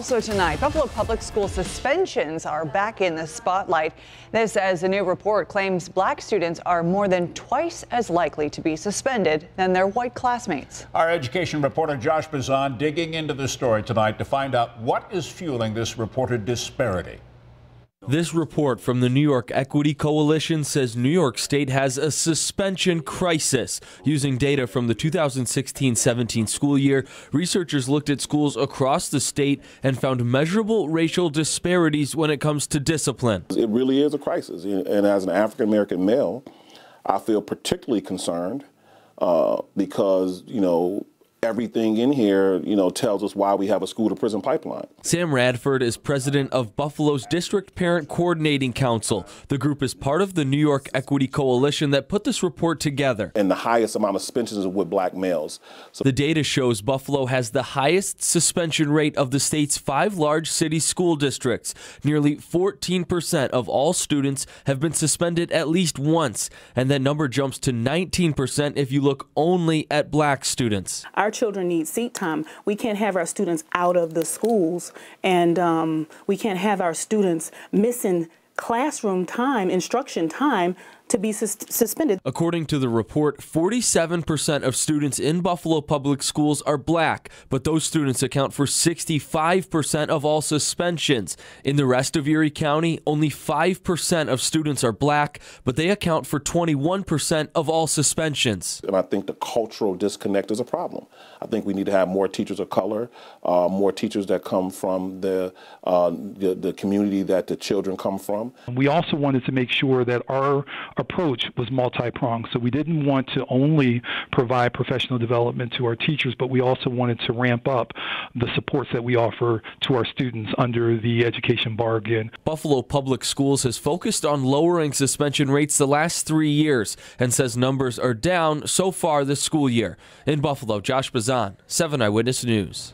Also tonight, Buffalo Public School suspensions are back in the spotlight. This as a new report claims black students are more than twice as likely to be suspended than their white classmates. Our education reporter Josh Bazan digging into the story tonight to find out what is fueling this reported disparity. This report from the New York Equity Coalition says New York State has a suspension crisis. Using data from the 2016-17 school year, researchers looked at schools across the state and found measurable racial disparities when it comes to discipline. It really is a crisis, and as an African-American male, I feel particularly concerned because, everything in here, tells us why we have a school-to-prison pipeline. Sam Radford is president of Buffalo's District Parent Coordinating Council. The group is part of the New York Equity Coalition that put this report together. And the highest amount of suspensions is with black males. So the data shows Buffalo has the highest suspension rate of the state's 5 large city school districts. Nearly 14% of all students have been suspended at least once, and that number jumps to 19% if you look only at black students. Our children need seat time. We can't have our students out of the schools, and we can't have our students missing classroom time, instruction time, to be suspended. According to the report, 47% of students in Buffalo Public Schools are black, but those students account for 65% of all suspensions. In the rest of Erie County, only 5% of students are black, but they account for 21% of all suspensions. And I think the cultural disconnect is a problem. I think we need to have more teachers of color, more teachers that come from the community that the children come from. We also wanted to make sure that our approach was multi-pronged. So we didn't want to only provide professional development to our teachers, but we also wanted to ramp up the supports that we offer to our students under the education bargain. Buffalo Public Schools has focused on lowering suspension rates the last 3 years and says numbers are down so far this school year. In Buffalo, Josh Bazan, 7 Eyewitness News.